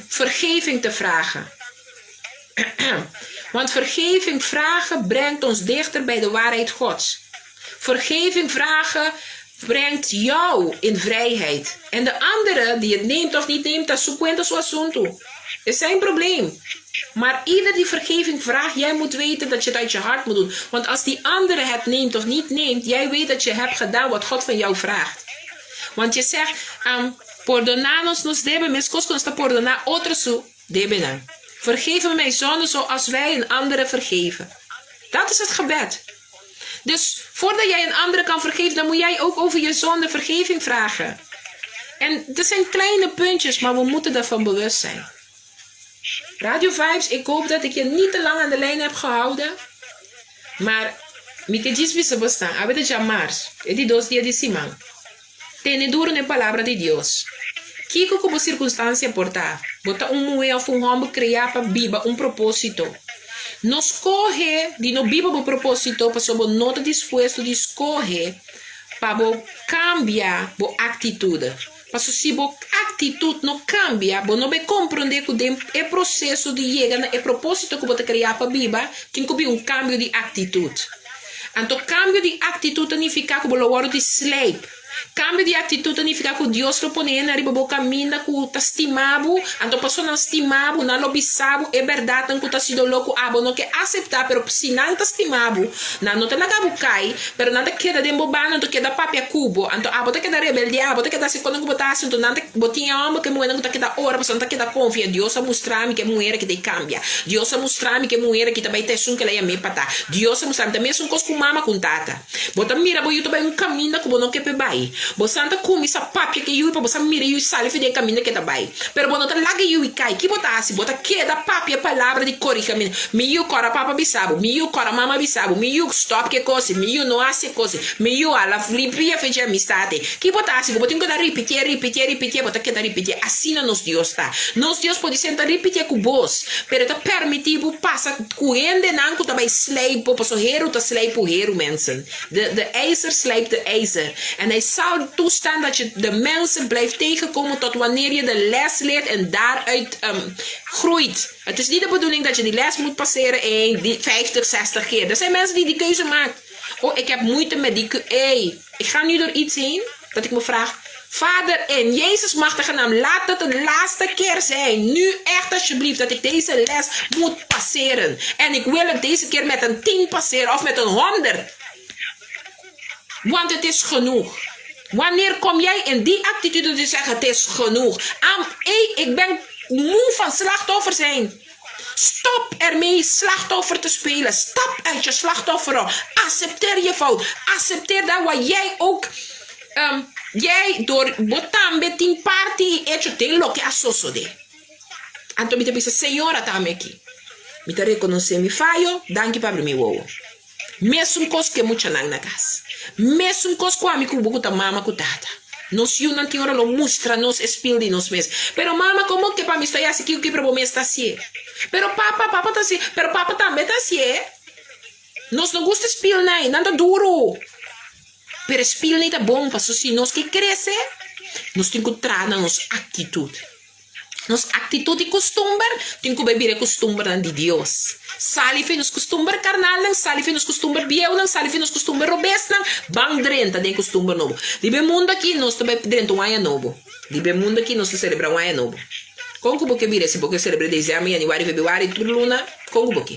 vergeving te vragen. Want vergeving vragen brengt ons dichter bij de waarheid Gods. Vergeving vragen brengt jou in vrijheid. En de andere die het neemt of niet neemt, dat is su cuenta su asunto. Is zijn probleem. Maar ieder die vergeving vraagt, jij moet weten dat je het uit je hart moet doen. Want als die andere het neemt of niet neemt, jij weet dat je hebt gedaan wat God van jou vraagt. Want je zegt, perdonanos nos deben, mis cosas nos perdonar otros su deben. Vergeef me mijn zonde zoals wij een andere vergeven. Dat is het gebed. Dus voordat jij een andere kan vergeven, dan moet jij ook over je zonde vergeving vragen. En dat zijn kleine puntjes, maar we moeten ervan bewust zijn. Radio Vibes, ik hoop dat ik je niet te lang aan de lijn heb gehouden. Maar, Mike Gisbi se bestaan, abe de jamars, e di dos dia de simang. Tene duro ne palavra de Dios. Kiko como circunstância portar. Bota moe of homem criar para biba propósito. Nos corre de no biba o propósito, para sobo não está disposto de escorrer para cambiar a atitude. Mas se a atitude não cambia, você não vai compreender que o processo de chegar no propósito que você criar para biba, tem que haver cambio de atitude. Então, cambio de atitude significa que você vai de slave. Cambio de atitude significa que Deus lo põe na riba boca mina que está estimado, então pessoa não estimado, não lobisado, é verdade que está sido louco, não quer aceitar, pero se não está estimado, não te laga bucai, pero não te queda de bobana, não te queda papia cubo, então você queda rebelde, você queda se quando você está então não te botinha homem que mulher não te queda hora, você não te queda confia, Deus a mostrar-me que mulher que te cambia, Deus a mostrar-me que mulher que também tem som que ela é me pata, Deus a mostrar-me também são coisas com mama com tata, você mira, você também caminha que você não quer pegar. Você anda com essa papia que eu para você mira e sale de caminho que tá bem. Pero você não larga eu e cai. Que botar assim, bota que da papia palavra de corrigimento. Miu cora papa bisabo, miu cora mama bisabo, miu stop que coisa, miu não hace coisa, miu ala flipia fez amistade. Que botar assim, botar que dar repetir, botar que dar repetir. Assim nos Deus tá. Nos Deus pode sentar repetir com vos, pero tá permitido passa coende não que tá bem slave, para so hero tá slave por hero mensen. De ijzer slijpt de ijzer. En hij zal toestaan dat je de mensen blijft tegenkomen tot wanneer je de les leert en daaruit groeit. Het is niet de bedoeling dat je die les moet passeren in 50, 60 keer. Er zijn mensen die die keuze maken. Oh, ik heb moeite met die keuze. Ik ga nu door iets heen dat ik me vraag. Vader, in Jezus machtige naam, laat het de laatste keer zijn. Nu echt alsjeblieft dat ik deze les moet passeren. En ik wil het deze keer met een 10 passeren of met een 100. Want het is genoeg. Wanneer kom jij in die attitude te zeggen, het is genoeg. Ik ben moe van slachtoffer zijn. Stop ermee slachtoffer te spelen. Stap uit je slachtofferrol. Accepteer je fout. Accepteer dat wat jij ook... jij door botan betin party hecho ten lo que asoso de. Anto mi te dice, Señora, tame aquí. Mi te reconoce mi fallo, danke para abrir mi huevo. Mesmo coisa que muita na casa. Mesmo coisa que a mim cubo com mama com tata. Nos you não tem hora lo mostra nos espil de nos mes. Pero mama como que para mim estou assim que para mim está assim. Pero papa tá assim. Pero papa também tá assim. Nos não gosta espil nem, nada duro. Pero espil nem tá bom para se nós que cresce. Nós tem que trazer nos atitude. Nos atitude e costume, tem que beber costume de Deus. Salife nos costume carnal, salife nos costume biel, salife nos costume robes, bang drenta de costume novo. Libe mundo aqui nós também drenta um ano novo. Libe mundo aqui nós celebra um ano novo. Como que porque vira se porque celebra dezembro, januário, fevereiro, tudo luna, como porque.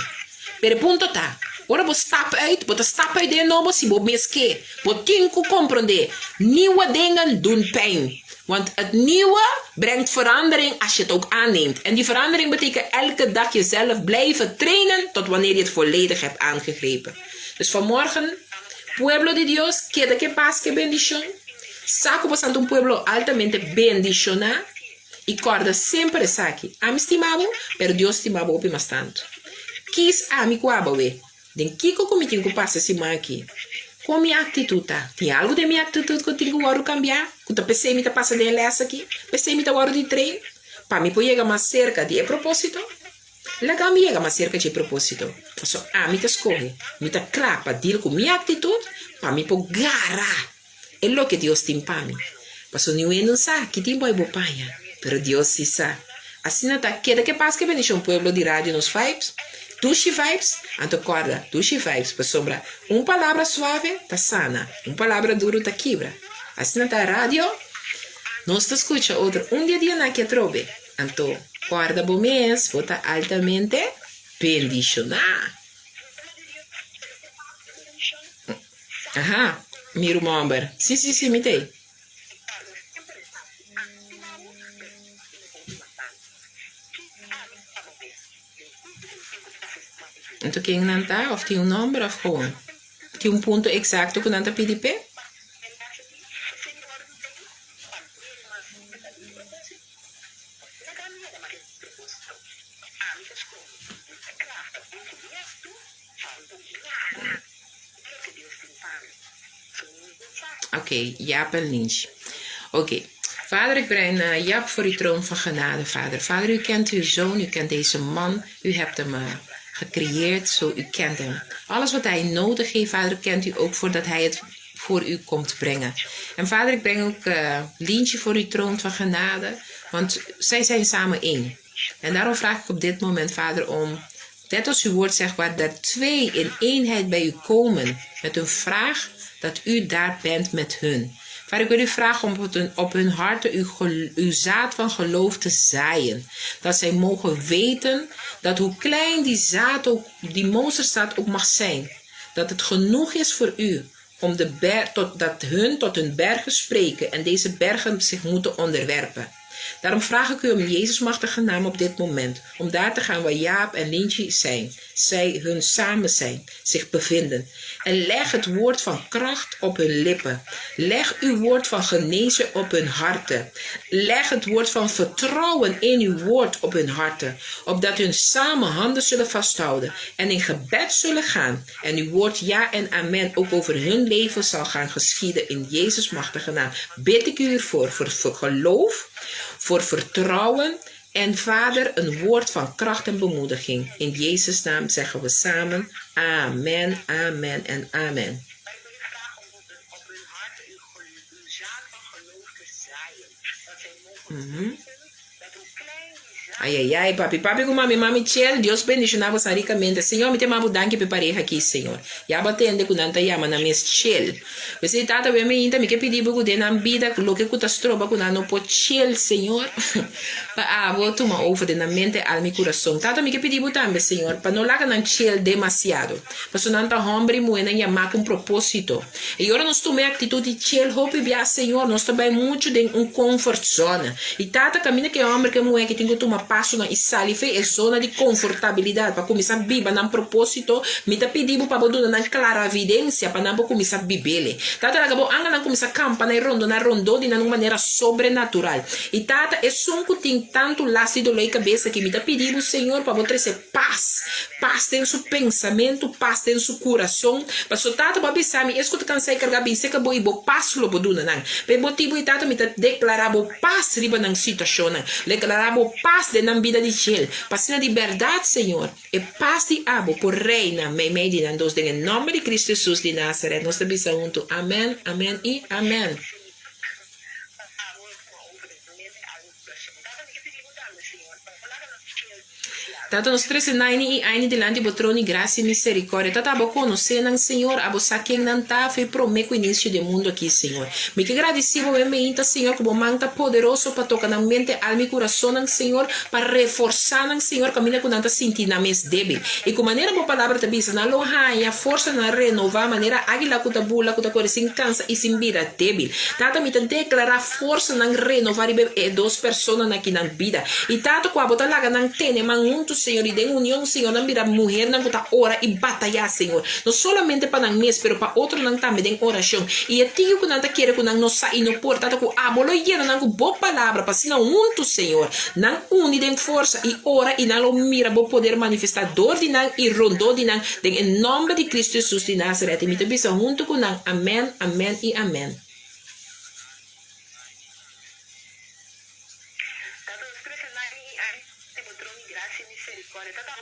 Pero ponto tá. Ora você stap uit de novo se bo meske. Bo tem que compreender. Nieuwe dingen doen pijn. Want het nieuwe brengt verandering als je het ook aanneemt. En die verandering betekent elke dag jezelf blijven trainen tot wanneer je het volledig hebt aangegrepen. Dus vanmorgen, pueblo de Dios, quiere que paz, que bendición. Saco bastante un pueblo altamente bendicionado. Y corda siempre saki. Am estimado, pero Dios estimado opi mas tanto. Quis ami kuabawe. Den kiko comitin que passa esse aqui. Com minha atitude, tá? Tem algo de minha atitude que eu tenho que cambiar? Que eu pensei que passa de lessa aqui. Pensei que eu de treino. Para mim, poder chegar mais cerca de propósito. Laga mi llega más cerca de propósito. So, mi te escoge, mi te clapa, dil con mi actitud, pa mi po gara. Es lo que Dios tiene para mí. Paso ni no sa, que tiempo hay bopaya, pero Dios sí sa. Así no ta, queda que pasa que venís un pueblo de radio nos vibes, Tushi vibes, anto corda, tushi vibes, pa sombra, palabra suave, ta sana, palabra duro, ta quebra. Así no ta radio, nos te escucha otro, dia na que trobe, anto corda bom mês, vota altamente bendicionar. Ajá, miro momber. Sim, mitei. Então quem não tá, of tem número, of gewoon. Tem ponto exacto que não tá PDP? Oké, Jaap en Lynch. Oké. Vader, ik breng Jaap voor uw troon van genade, Vader. Vader, u kent uw zoon, u kent deze man. U hebt hem gecreëerd, zo u kent hem. Alles wat hij nodig heeft, Vader, kent u ook voordat hij het voor u komt brengen. En Vader, ik breng ook Lientje voor uw troon van genade, want zij zijn samen één. En daarom vraag ik op dit moment, Vader, om, net als uw woord zegt, waar er 2 in eenheid bij u komen met een vraag, dat u daar bent met hun. Vader, ik wil u vragen om op hun harten uw zaad van geloof te zaaien. Dat zij mogen weten dat hoe klein die zaad ook, die mosterdzaad ook mag zijn. Dat het genoeg is voor u om dat hun tot hun bergen spreken en deze bergen zich moeten onderwerpen. Daarom vraag ik u om Jezus machtige naam op dit moment. Om daar te gaan waar Jaap en Lintje zijn. Zij hun samen zijn. Zich bevinden. En leg het woord van kracht op hun lippen. Leg uw woord van genezen op hun harten. Leg het woord van vertrouwen in uw woord op hun harten. Opdat hun samen handen zullen vasthouden. En in gebed zullen gaan. En uw woord ja en amen ook over hun leven zal gaan geschieden. In Jezus machtige naam. Bid ik u ervoor. Voor geloof. Voor vertrouwen en Vader een woord van kracht en bemoediging. In Jezus' naam zeggen we samen amen, amen en amen. Ai, papi, com mami, tchel, Deus bendicionava ricamente. Senhor, me tem uma danke pe pareja aqui, Senhor. Ya batende com nanta yama na mes tchel. Você tata we me inta, me que pedir bugu de nam vida, lo que kuta stroba com no po tchel, Senhor. Pa vou tomar over de na mente al mi coração. Tata me que pedir butambe, Senhor, pa no laga nan tchel demasiado. Pa so nanta hombre muena yama com propósito. E ora nós tomei atitude tchel, hope bia, Senhor, nós também muito de comfort zone. E tata camina que homem que muena que tenho tomar passo na isalife é zona de confortabilidade para começar a viver num propósito me tá pedindo para botar na clara evidência para não começar a viver tata acabou anga não começar a campa na rondo de uma maneira sobrenatural e tata é só que tem tanto lácido na cabeça que me tá pedindo Senhor para botar esse paz em seu pensamento paz em seu coração para so tata para pensar me escuta cansei carregar bem seca boi bo paz lo boduna não pe motivo e tata me tá declarar bo paz riba na situação declarar bo paz de na vida de Chile, paz na liberdade, Senhor, e paz de abo por reina, me medina dos em nome de Cristo Jesus de Nazaret, nós te bendicionamos junto, amém, amém e amém. Tata nos 13 e aini delante botroni graça e misericórdia. Tata abo conhecer nang Senhor, abo saquem nan ta fe prometo início do mundo aqui, Senhor. Me que agradecido me inta, Senhor, como manta poderoso para tocar na mente, alma e coração nang Senhor, para reforçar nang Senhor, caminha com tanta sentir na mes débil. E com maneira boa palavra te bisa, na lohanha, força na renovar, maneira águila kuta bula, kuta core sem cansa e sem vida débil. Tata me declarar força nang renovar e 2 pessoas aqui na vida. E tata com a bota laga nang tene mangunto Senhor, e de união, Senhor, não mira mulher, não está hora e batalhar, Senhor. Não solamente para nós mesmos, mas para outros não também em oração. E é tio que não está querendo que não saia no porta, tá com a bolo e não com boa palavra, para se não muito, Senhor, não une de força e ora e não mira para poder manifestar dor de nós e rondou de nós, em nome de Cristo Jesus de Nazaret. E me te bisa junto com nós. Amém, amém e amém. Tata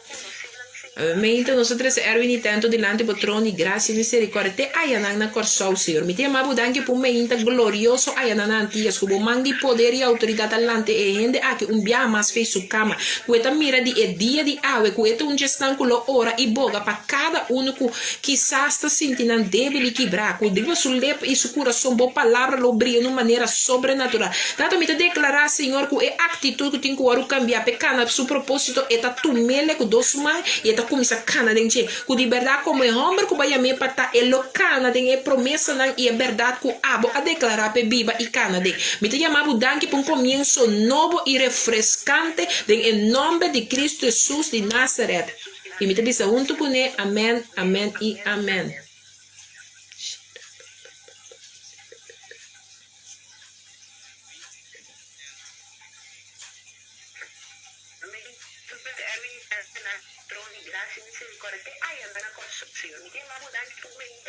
Meinte nosotros Erwin tanto delante patroni gracia misericordia te ayanan na corsau Señor. Mi te amabu danke por meinte glorioso ayanan antias kubo mangi poder e autoridade alante e hende ake bia mas fez su cama. Kueta mira di e dia di awe kueta gestan kulo ora e boga para cada único que está sentindo débil e quebrar. Ku digo su lep e su coração bo palavra lo brilha de maneira sobrenatural. Tato me te declarar Senhor ku e atitude que tem que oru cambiar pecana su propósito eta tumele ku dosuma e eta kumisa cana denche ku di verdade como é homem ku baya me pata e lo cana den e promessa nan e verdade ku abo a declarar pe biba e cana de me te llamamos danke por comienzo novo e refrescante en nombre de Cristo Jesús de Nazaret e me te bisa junto com ele amém amém e amém.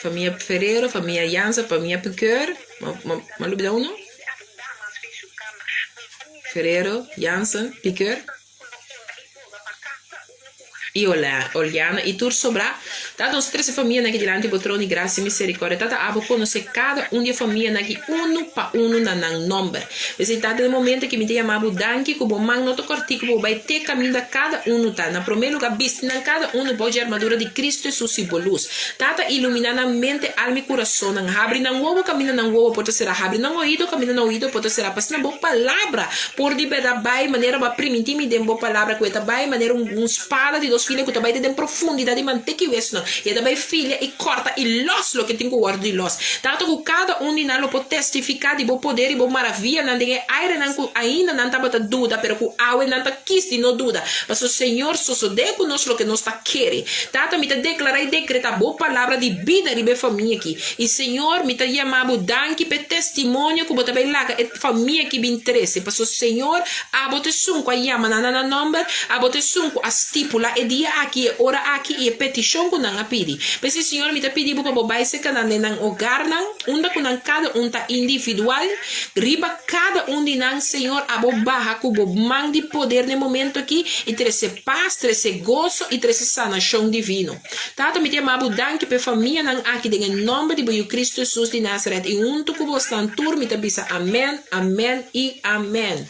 Família Ferreiro, família Jansa, família Piqueur, mas não uno? Ferreiro, Jansen, Piqueur e Oliana e tudo sobrar. Tá nós três famílias aqui diante do trono de graça e misericórdia. Tá abo conhecer cada de família aqui uno pa uno na nome. Esse tá no momento que me tem amado danke que o bom não to corti que vai ter caminho da cada tá. Na primeiro lugar bis na cada pode armadura de Cristo Jesus e luz. Tá iluminar na mente, alma e coração. Não abre na ovo caminho na ovo pode ser abre na ouvido caminho na ouvido pode ser passar na boa palavra por de verdade vai maneira ba primitiva de boa palavra que tá vai maneira espada de dos filhos que tá vai de profundidade de manter que isso não. E também filha e corta e los lo que tem que guardar de los. Tanto que cada de nós pode testificar de bom poder e bom maravilha, não tem aire não ainda não tá bota dúvida, pero que aue não tá quis de não dúvida. Mas o Senhor só de conosco lo que nós tá querer. Tanto me tá declarar e decretar boa palavra de vida e de família aqui. E Senhor me tá chamando danke pe testemunho que bota bem lá e família que me interessa. Mas o Senhor a bote sunco a chama na number, a bote sunco a stipula e dia aqui, ora aqui e petição que não pedi. Mas o Senhor me tá pedindo para bobai se canal nang hogar nang, unda ku nang cada tá individual, riba cada de nang Senhor a bobaha ku bo mang de poder no momento aqui e trece paz, trece gozo e trece sanação divino. Tato me chamava danke pe família nang aqui em nome de Cristo Jesus de Nazaret e junto com vos tan tur me tá bisa amém, amém e amém.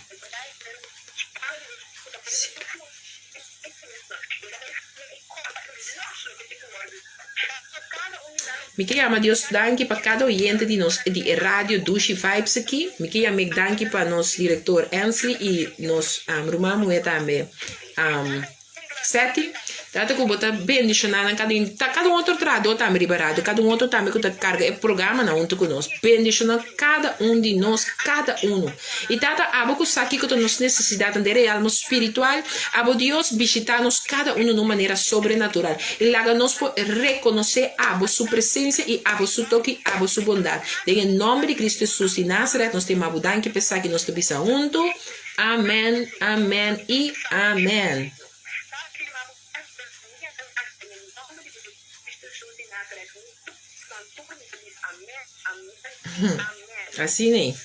Me chama Deus danke para cada oyente de nós de rádio Dushi Vibes aqui. Me chama danke para nosso diretor Ansley e nos Rumamo também Seti. Tanto que botar bendição na cada outro trabalho também liberado, cada outro também que carga o programa na junto conosco. Bendição cada de nós, cada E tata abo que sabe que nós necessidade de real espiritual, abo Deus visitar-nos cada de uma maneira sobrenatural. E lá nós reconhecer abo sua presença e abo seu toque, abo sua bondade. Em nome de Cristo Jesus de Nazaret, nós temos abo danke pensar que nós estamos juntos. Amém, amém e amém. Assim, né?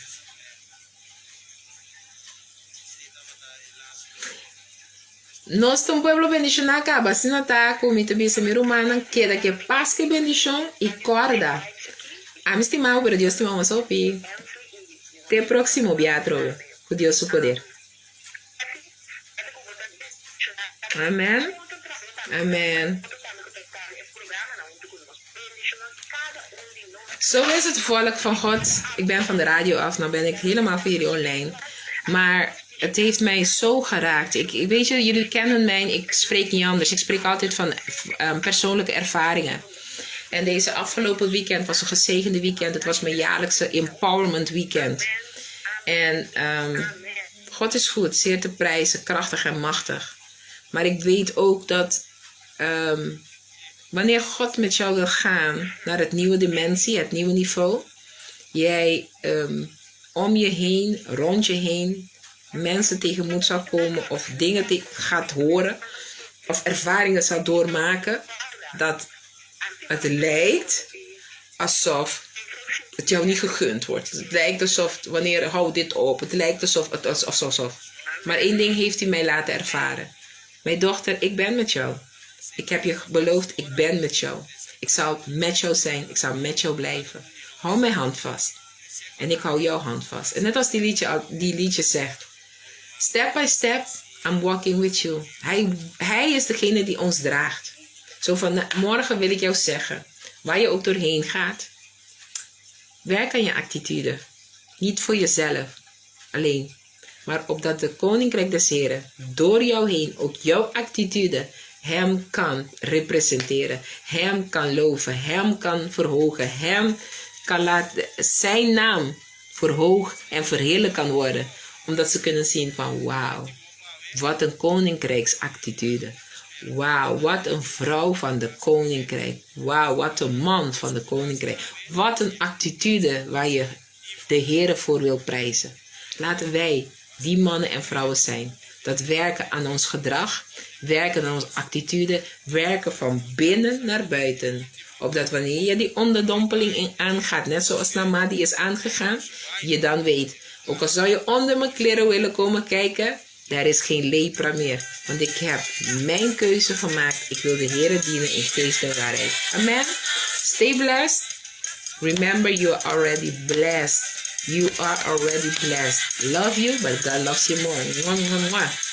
Nós somos um povo bendicionado acaba. Se não está com o tabisa humana, queda que paz que bendição e corda. A estimado, pero Deus te ama só pi. Até o próximo teatro. Com Deus o poder. Amém. Amém. Zo is het volk van God. Ik ben van de radio af, nou ben ik helemaal voor jullie online. Maar het heeft mij zo geraakt. Weet je, jullie kennen mij, ik spreek niet anders. Ik spreek altijd van persoonlijke ervaringen. En deze afgelopen weekend was een gezegende weekend. Het was mijn jaarlijkse empowerment weekend. En God is goed, zeer te prijzen, krachtig en machtig. Maar ik weet ook dat wanneer God met jou wil gaan naar het nieuwe dimensie, het nieuwe niveau, jij om je heen, rond je heen, mensen tegemoet zal komen of dingen gaat horen of ervaringen zal doormaken, dat het lijkt alsof het jou niet gegund wordt. Het lijkt alsof, wanneer hou dit op, het lijkt alsof. Maar één ding heeft hij mij laten ervaren. Mijn dochter, ik ben met jou. Ik heb je beloofd, ik ben met jou. Ik zal met jou zijn, ik zal met jou blijven. Hou mijn hand vast. En ik hou jouw hand vast. En net als die liedje zegt. Step by step, I'm walking with you. Hij is degene die ons draagt. Zo van morgen wil ik jou zeggen. Waar je ook doorheen gaat. Werk aan je attitude. Niet voor jezelf alleen. Maar opdat de Koninkrijk des Heren door jou heen ook jouw attitude hem kan representeren. Hem kan loven. Hem kan verhogen. Hem kan laten zijn naam verhoogd en verheerlijk kan worden. Omdat ze kunnen zien van wauw. Wat een koninkrijksattitude. Wauw, wat een vrouw van de koninkrijk. Wauw, wat een man van de koninkrijk. Wat een attitude waar je de Heere voor wil prijzen. Laten wij die mannen en vrouwen zijn. Dat werken aan ons gedrag, werken aan onze attitude, werken van binnen naar buiten. Opdat wanneer je die onderdompeling in aangaat, net zoals Namadi is aangegaan, je dan weet, ook al zou je onder mijn kleren willen komen kijken, daar is geen lepra meer. Want ik heb mijn keuze gemaakt. Ik wil de Heere dienen in geest en waarheid. Amen. Stay blessed. Remember, you are already blessed. You are already blessed. Love you, but God loves you more. Mwah, mwah, mwah.